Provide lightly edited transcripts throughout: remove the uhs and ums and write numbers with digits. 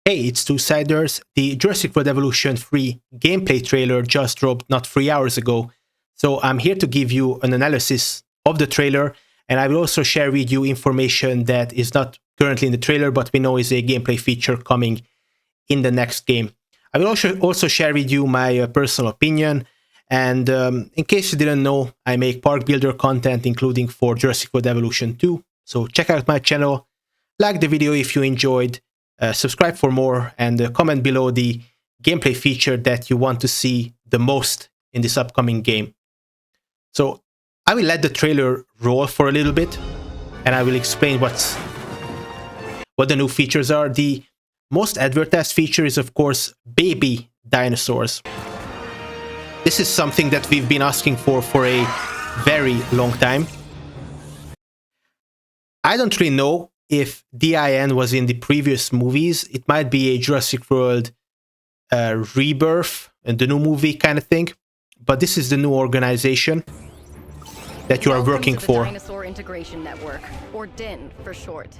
Hey, it's Two-Siders. The Jurassic World Evolution 3 gameplay trailer just dropped not 3 hours ago, so I'm here to give you an analysis of the trailer, and I will also share with you information that is not currently in the trailer, but we know is a gameplay feature coming in the next game. I will also share with you my personal opinion, and in case you didn't know, I make park builder content, including for Jurassic World Evolution 2, so check out my channel, like the video if you enjoyed, subscribe for more, and comment below the gameplay feature that you want to see the most in this upcoming game. So I will let the trailer roll for a little bit, and I will explain what the new features are. The most advertised feature is, of course, baby dinosaurs. This is something that we've been asking for a very long time. I don't really know if DIN was in the previous movies. It might be a Jurassic World rebirth and the new movie kind of thing, but this is the new organization that you are working for. Dinosaur Integration Network, or DIN for short.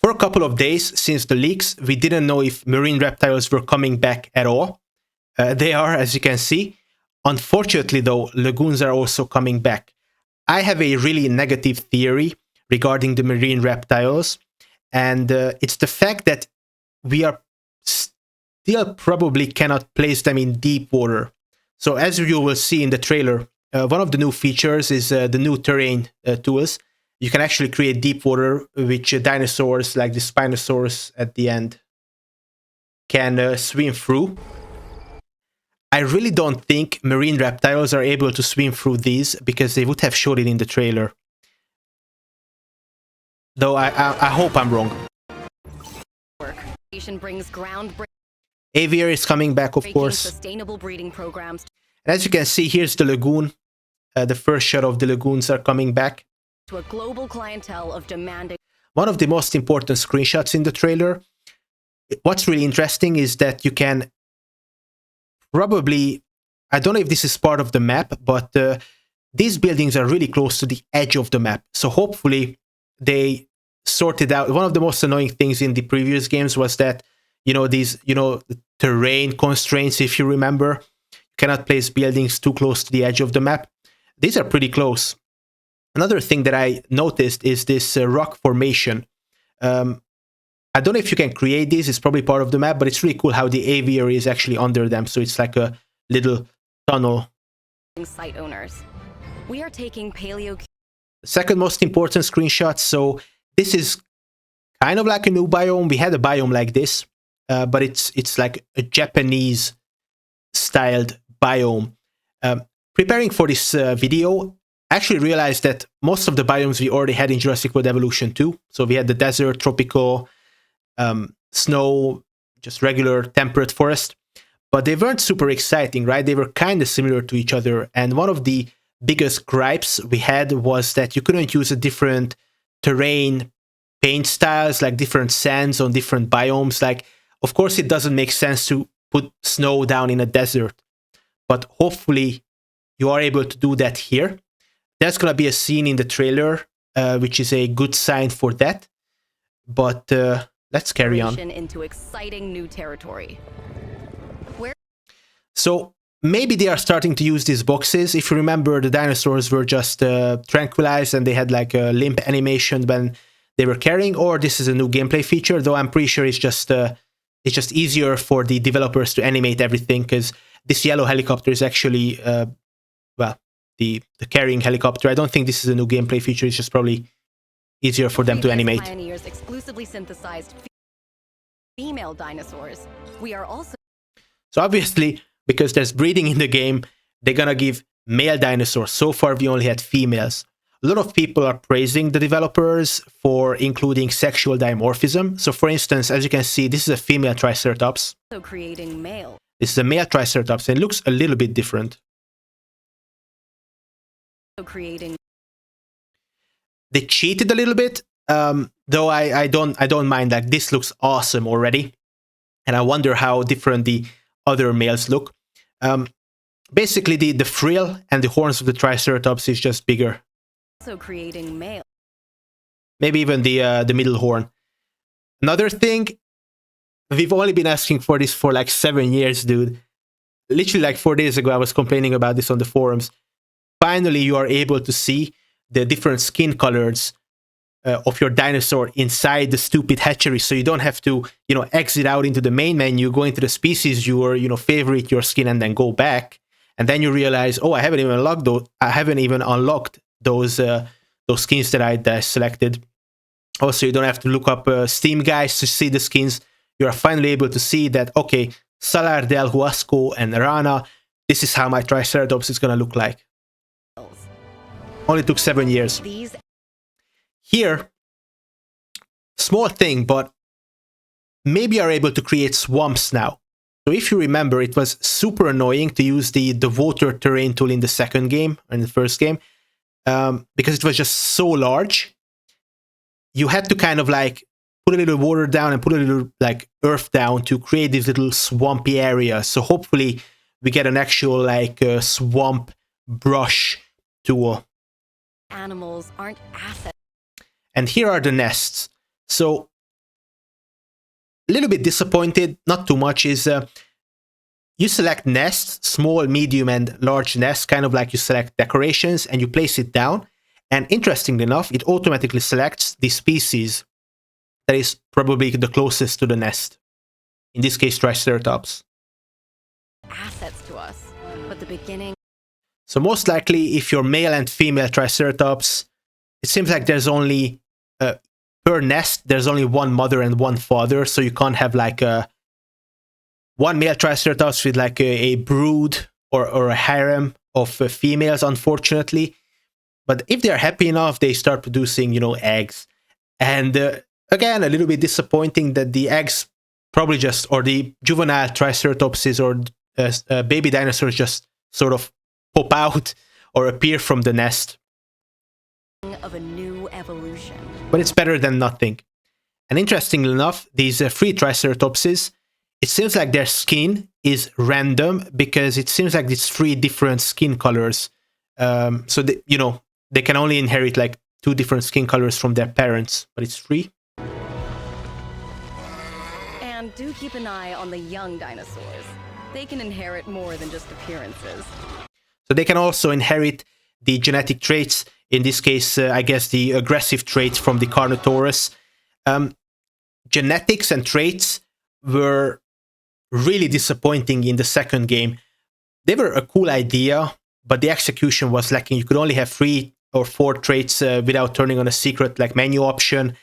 For a couple of days since the leaks, we didn't know if marine reptiles were coming back at all. They are, as you can see. Unfortunately, though, lagoons are also coming back. I have a really negative theory regarding the marine reptiles, and it's the fact that we are still probably cannot place them in deep water. So as you will see in the trailer, one of the new features is the new terrain tools. You can actually create deep water, which dinosaurs like the Spinosaurus at the end can swim through. I really don't think marine reptiles are able to swim through these, because they would have showed it in the trailer. Though I hope I'm wrong. Aviary is coming back, of course. Sustainable breeding programs. And as you can see, here's the lagoon. The first shot of the lagoons are coming back. To a global clientele of demanding. One of the most important screenshots in the trailer. What's really interesting is that you can probably, I don't know if this is part of the map, but these buildings are really close to the edge of the map. So hopefully they sorted out. One of the most annoying things in the previous games was that, these, terrain constraints, if you remember, you cannot place buildings too close to the edge of the map. These are pretty close. Another thing that I noticed is this rock formation. I don't know if you can create these, it's probably part of the map, but it's really cool how the aviary is actually under them, so it's like a little tunnel. Site owners. We are taking paleo. Second most important screenshot, so this is kind of like a new biome. We had a biome like this, but it's like a Japanese styled biome. Preparing for this video, I actually realized that most of the biomes we already had in Jurassic World Evolution 2. So we had the desert, tropical, snow, just regular temperate forest, but they weren't super exciting, right? They were kind of similar to each other, and one of the biggest gripes we had was that you couldn't use a different terrain paint styles, like different sands on different biomes. Like, of course, it doesn't make sense to put snow down in a desert, but hopefully you are able to do that here. There's gonna be a scene in the trailer, which is a good sign for that. But let's carry on. Into exciting new territory. So maybe they are starting to use these boxes. If you remember, the dinosaurs were just tranquilized and they had like a limp animation when they were carrying, or this is a new gameplay feature, though I'm pretty sure it's just easier for the developers to animate everything, because this yellow helicopter is actually, well, the carrying helicopter. I don't think this is a new gameplay feature, it's just probably easier for them to animate. Pioneers exclusively synthesized female dinosaurs. We are also... So obviously, because there's breeding in the game, they're gonna give male dinosaurs. So far, we only had females. A lot of people are praising the developers for including sexual dimorphism. So for instance, as you can see, this is a female Triceratops. So creating male. This is a male Triceratops, and it looks a little bit different. So creating... They cheated a little bit, though I don't mind. Like, this looks awesome already, and I wonder how different the other males look. Basically, the frill and the horns of the Triceratops is just bigger. So creating male. Maybe even the middle horn. Another thing, we've only been asking for this for like 7 years, dude. Literally like 4 days ago, I was complaining about this on the forums. Finally, you are able to see the different skin colors of your dinosaur inside the stupid hatchery, so you don't have to, exit out into the main menu, go into the species viewer, favorite your skin, and then go back. And then you realize, oh, I haven't even unlocked those skins that I selected. Also, you don't have to look up Steam guides to see the skins. You are finally able to see that, okay, Salar del Huasco and Rana, this is how my Triceratops is going to look like. Only took 7 years. Here, small thing, but maybe you are able to create swamps now. So if you remember, it was super annoying to use the water terrain tool in the second game, or in the first game, because it was just so large. You had to kind of like put a little water down and put a little like earth down to create these little swampy areas. So hopefully we get an actual like swamp brush tool. Animals aren't assets. And here are the nests. So a little bit disappointed, not too much, is you select nests, small, medium, and large nests, kind of like you select decorations, and you place it down. And interestingly enough, it automatically selects the species that is probably the closest to the nest. In this case, Triceratops. Assets to us, but the beginning. So most likely, if you're male and female Triceratops, it seems like there's only per nest, there's only one mother and one father, so you can't have like one male Triceratops with like a brood or a harem of females, unfortunately. But if they're happy enough, they start producing, eggs. And again, a little bit disappointing that the eggs probably just, or the juvenile Triceratopses or baby dinosaurs just sort of pop out or appear from the nest. Of a new evolution. But it's better than nothing. And interestingly enough, these three Triceratopses, it seems like their skin is random because it seems like it's 3 different skin colors. So they can only inherit like 2 different skin colors from their parents, but it's 3. And do keep an eye on the young dinosaurs. They can inherit more than just appearances. So they can also inherit the genetic traits. In this case, I guess the aggressive traits from the Carnotaurus. Genetics and traits were really disappointing in the second game. They were a cool idea, but the execution was lacking. You could only have 3 or 4 traits without turning on a secret like menu option.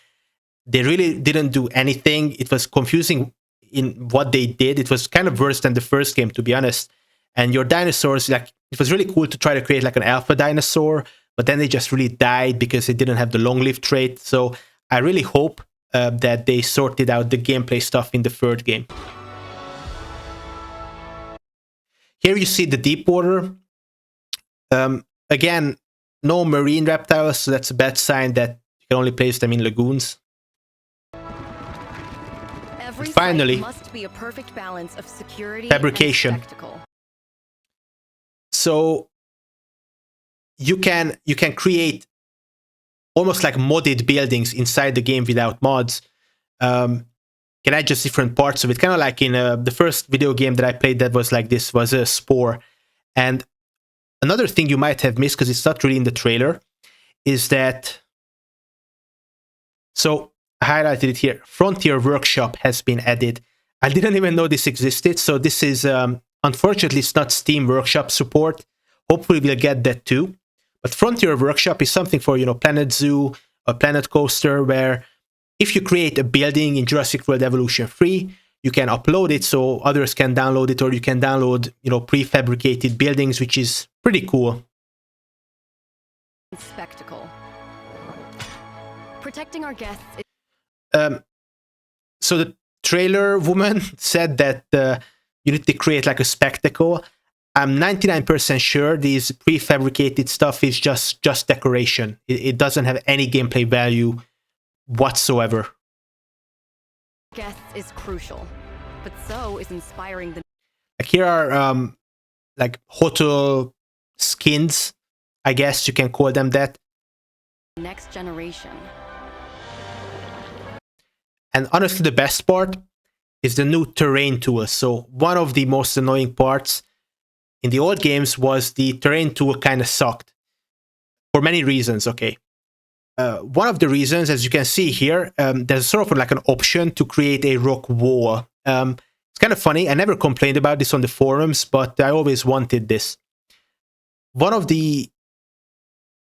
They really didn't do anything. It was confusing in what they did. It was kind of worse than the first game, to be honest. And your dinosaurs, like, it was really cool to try to create like an alpha dinosaur, but then they just really died because they didn't have the long-lived trait. So I really hope that they sorted out the gameplay stuff in the third game. Here you see the deep water. Again, no marine reptiles, so that's a bad sign that you can only place them in lagoons. Every finally, site must be a perfect balance of security fabrication. and spectacle. So you can create almost like modded buildings inside the game without mods. Can add just different parts of it, kind of like in the first video game that I played that was like this, was a Spore. And another thing you might have missed, because it's not really in the trailer, is that, so I highlighted it here, Frontier Workshop has been added. I didn't even know this existed, so this is, unfortunately, it's not Steam Workshop support. Hopefully we'll get that too. But Frontier Workshop is something for, Planet Zoo or Planet Coaster, where if you create a building in Jurassic World Evolution 3, you can upload it so others can download it, or you can download, prefabricated buildings, which is pretty cool. Spectacle. Protecting our guests. So the trailer woman said that you need to create like a spectacle. I'm 99% sure these prefabricated stuff is just decoration. It doesn't have any gameplay value whatsoever. Guests is crucial, but so is inspiring the. Like here are like hotel skins, I guess you can call them that. Next generation. And honestly, the best part, is the new terrain tool. So one of the most annoying parts in the old games was the terrain tool kind of sucked for many reasons. Okay. One of the reasons, as you can see here, there's sort of like an option to create a rock wall. It's kind of funny. I never complained about this on the forums, but I always wanted this. One of the,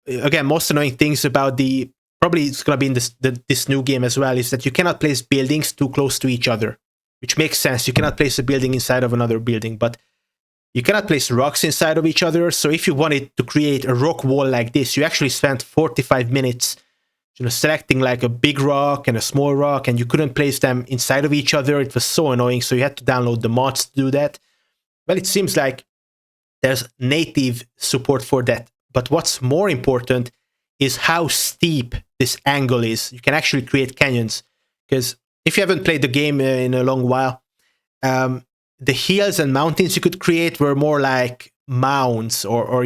again, most annoying things about the, probably it's going to be in this new game as well, is that you cannot place buildings too close to each other, which makes sense. You cannot place a building inside of another building, but you cannot place rocks inside of each other. So if you wanted to create a rock wall like this, you actually spent 45 minutes, selecting like a big rock and a small rock, and you couldn't place them inside of each other. It was so annoying. So you had to download the mods to do that. Well, it seems like there's native support for that. But what's more important is how steep this angle is. You can actually create canyons, because if you haven't played the game in a long while, the hills and mountains you could create were more like mounds or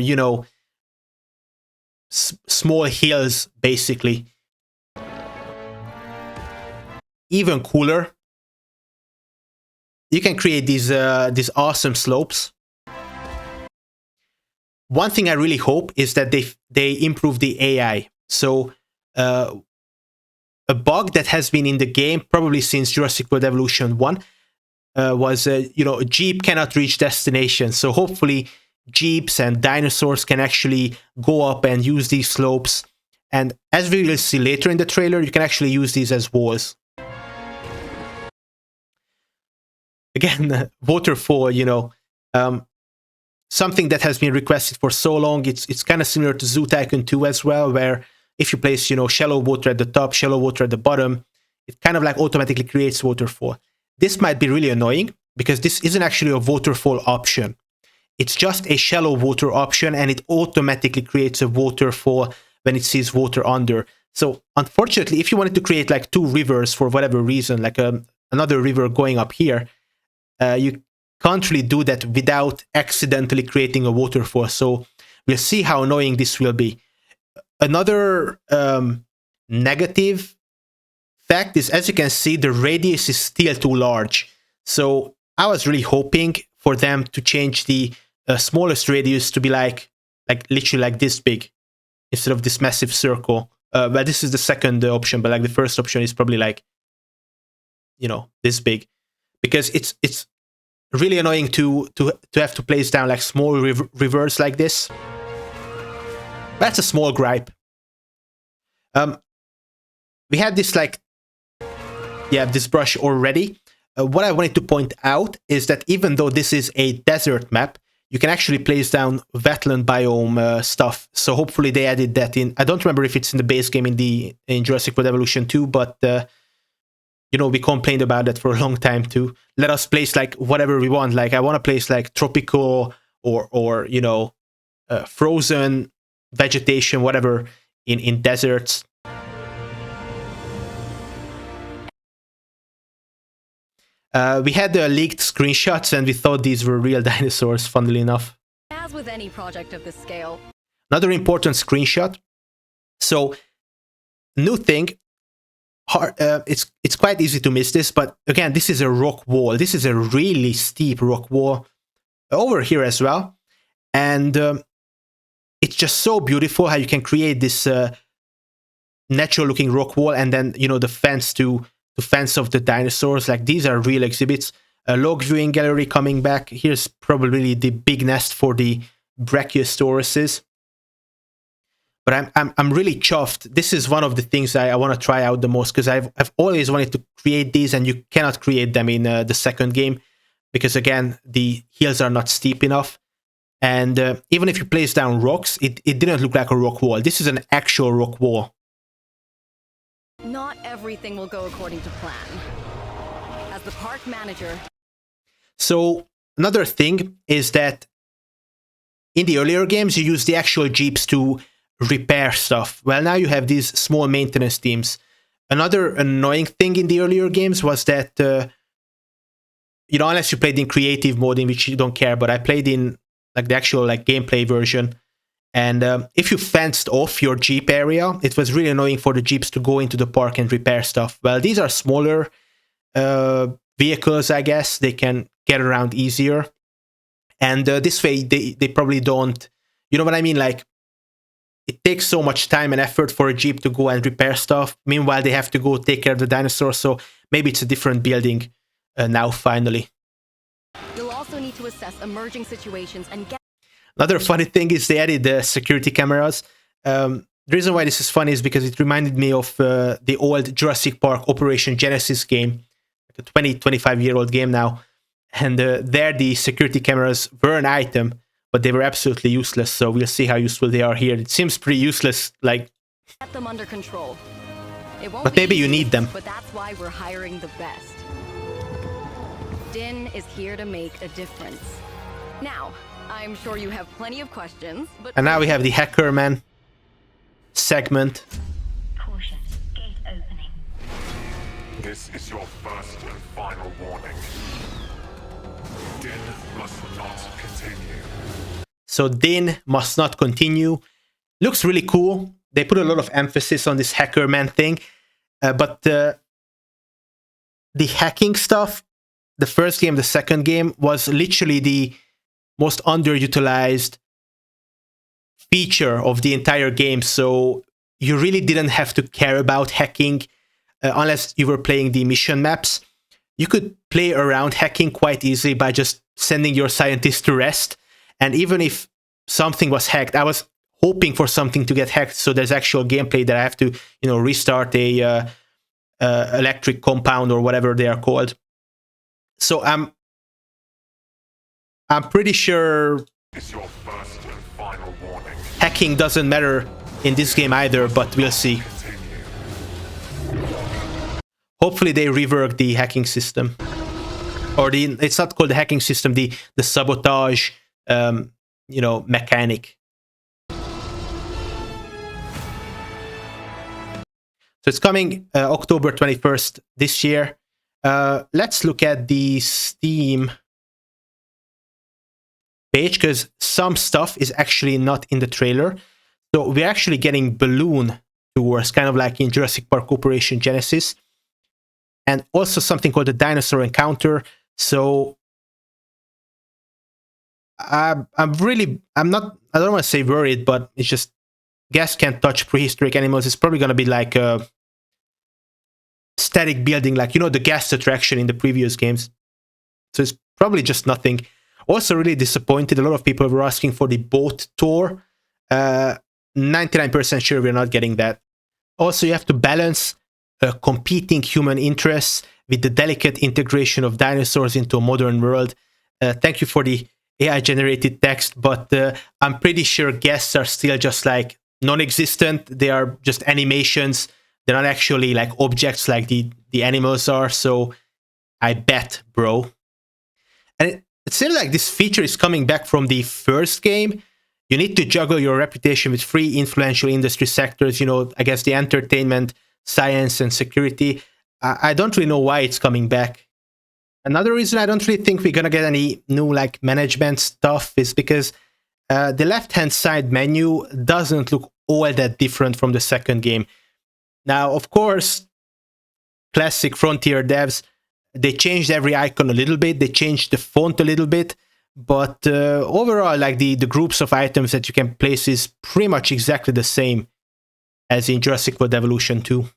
small hills, basically. Even cooler, you can create these awesome slopes. One thing I really hope is that they improve the AI. So a bug that has been in the game probably since Jurassic World Evolution 1 was, a Jeep cannot reach destination. So hopefully Jeeps and dinosaurs can actually go up and use these slopes. And as we will see later in the trailer, you can actually use these as walls. Again, waterfall, something that has been requested for so long. It's kind of similar to Zoo Tycoon 2 as well, where if you place, shallow water at the top, shallow water at the bottom, it kind of like automatically creates waterfall. This might be really annoying because this isn't actually a waterfall option. It's just a shallow water option, and it automatically creates a waterfall when it sees water under. So unfortunately, if you wanted to create like two rivers for whatever reason, like another river going up here, you can't really do that without accidentally creating a waterfall. So we'll see how annoying this will be. Another negative fact is, as you can see, the radius is still too large. So I was really hoping for them to change the smallest radius to be like literally like this big instead of this massive circle. But this is the second option, but like the first option is probably like, this big, because it's really annoying to have to place down like small rivers like this. That's a small gripe. We had this this brush already. What I wanted to point out is that even though this is a desert map, you can actually place down wetland biome stuff. So hopefully they added that in. I don't remember if it's in the base game in Jurassic World Evolution 2, but we complained about that for a long time too. Let us place like whatever we want. Like I want to place like tropical or frozen vegetation, whatever in deserts. We had leaked screenshots and we thought these were real dinosaurs, funnily enough. As with any project of this scale. Another important screenshot. So, new thing. It's quite easy to miss this, but again, this is a rock wall. This is a really steep rock wall over here as well. And it's just so beautiful how you can create this natural looking rock wall, and then, the fence to fence of the dinosaurs. Like these are real exhibits. A log viewing gallery coming back. Here's probably the big nest for the brachiosauruses. But I'm really chuffed. This is one of the things I want to try out the most, because I've always wanted to create these, and you cannot create them in the second game because, again, the hills are not steep enough. And even if you place down rocks, it didn't look like a rock wall. This is an actual rock wall. Not everything will go according to plan. As the park manager... So another thing is that in the earlier games, you use the actual jeeps to repair stuff. Well, now you have these small maintenance teams. Another annoying thing in the earlier games was that, unless you played in creative mode, in which you don't care, but I played in like the actual gameplay version. And if you fenced off your jeep area, it was really annoying for the jeeps to go into the park and repair stuff. Well, these are smaller vehicles, I guess. They can get around easier. And this way, they probably don't, you know what I mean? Like, it takes so much time and effort for a Jeep to go and repair stuff. Meanwhile, they have to go take care of the dinosaurs. So maybe it's a different building now, finally. You'll also need to assess emerging situations and get... Another funny thing is they added the security cameras. The reason why this is funny is because it reminded me of the old Jurassic Park Operation Genesis game, like a 25-year-old game now. And there the security cameras were an item, but they were absolutely useless. So we'll see how useful they are here. It seems pretty useless, like... Get them under control. It won't but be maybe you easy, need them. But that's why we're hiring the best. Din is here to make a difference. Now, I'm sure you have plenty of questions, but... And now we have the Hacker Man segment. Caution, gate opening. This is your first and final warning. Din must not continue. So Din must not continue. Looks really cool. They put a lot of emphasis on this Hacker Man thing. But the hacking stuff, the first game, the second game, was literally the most underutilized feature of the entire game. So you really didn't have to care about hacking unless you were playing the mission maps. You could play around hacking quite easily by just sending your scientists to rest. And even if something was hacked, I was hoping for something to get hacked. So there's actual gameplay that I have to, restart a electric compound or whatever they are called. So I'm pretty sure It's your first and final warning. hacking doesn't matter in this game either, but we'll see. Hopefully they rework the hacking system. Or it's not called the hacking system, the sabotage, mechanic. So it's coming October 21st this year. Let's look at the Steam page, because some stuff is actually not in the trailer. So we're actually getting balloon tours, kind of like in Jurassic Park Operation Genesis. And also something called the Dinosaur Encounter. So I don't want to say worried, but it's just, gas can't touch prehistoric animals. It's probably going to be like a static building, like, the gas attraction in the previous games. So it's probably just nothing. Also really disappointed. A lot of people were asking for the boat tour. 99% sure we're not getting that. Also, you have to balance competing human interests with the delicate integration of dinosaurs into a modern world. Thank you for the AI-generated text, but I'm pretty sure guests are still just like non-existent. They are just animations. They're not actually like objects like the animals are. So I bet, bro. And it seems like this feature is coming back from the first game. You need to juggle your reputation with three influential industry sectors, I guess the entertainment, science, and security. I don't really know why it's coming back. Another reason I don't really think we're going to get any new like management stuff is because the left-hand side menu doesn't look all that different from the second game. Now, of course, classic Frontier devs, they changed every icon a little bit. They changed the font a little bit. But overall, like the groups of items that you can place is pretty much exactly the same as in Jurassic World Evolution 2.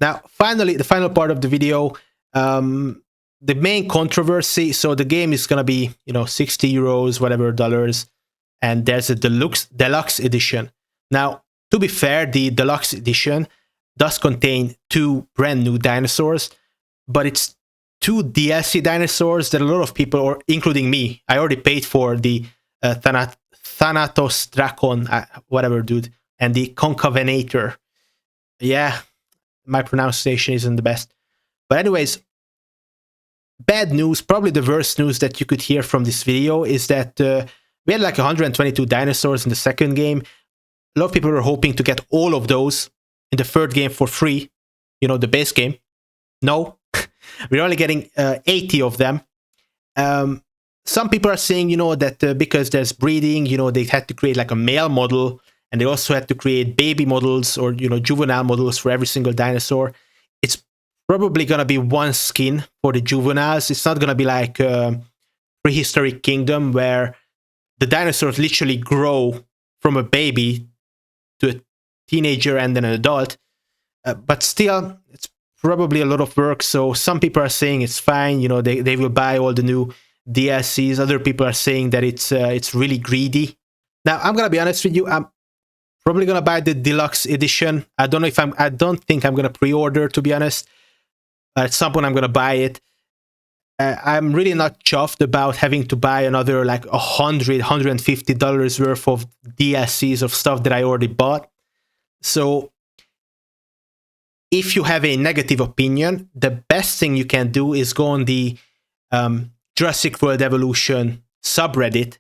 Now, finally, the final part of the video, the main controversy. So the game is going to be, 60 euros, whatever dollars. And there's a deluxe edition. Now, to be fair, the deluxe edition does contain 2 brand new dinosaurs, but it's 2 DLC dinosaurs that a lot of people, or including me, I already paid for the Thanatos Dracon, whatever, dude, and the Concavenator. Yeah, my pronunciation isn't the best. But anyways, bad news, probably the worst news that you could hear from this video is that we had like 122 dinosaurs in the second game. A lot of people were hoping to get all of those in the third game for free, the base game. No, we're only getting 80 of them. Some people are saying, that because there's breeding, they had to create like a male model, and they also had to create baby models or, juvenile models for every single dinosaur. It's probably gonna be one skin for the juveniles. It's not gonna be like Prehistoric Kingdom, where the dinosaurs literally grow from a baby to a teenager and then an adult. But still, it's probably a lot of work. So some people are saying it's fine. You know, they will buy all the new DLCs. Other people are saying that it's really greedy. Now, I'm gonna be honest with you. I'm probably gonna buy the deluxe edition. I don't know if I don't think I'm gonna pre-order, to be honest. At some point, I'm gonna buy it. I'm really not chuffed about having to buy another like $150 worth of DLCs of stuff that I already bought. So if you have a negative opinion, the best thing you can do is go on the Jurassic World Evolution subreddit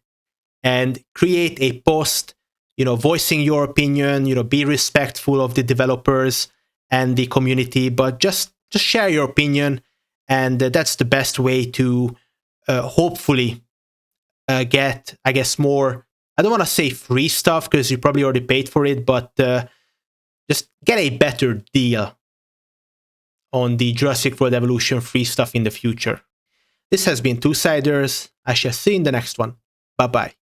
and create a post, you know, voicing your opinion, you know, be respectful of the developers and the community, but just share your opinion. And that's the best way to hopefully get, I guess, more, I don't want to say free stuff because you probably already paid for it, but just get a better deal on the Jurassic World Evolution free stuff in the future. This has been Two Siders. I shall see you in the next one. Bye-bye.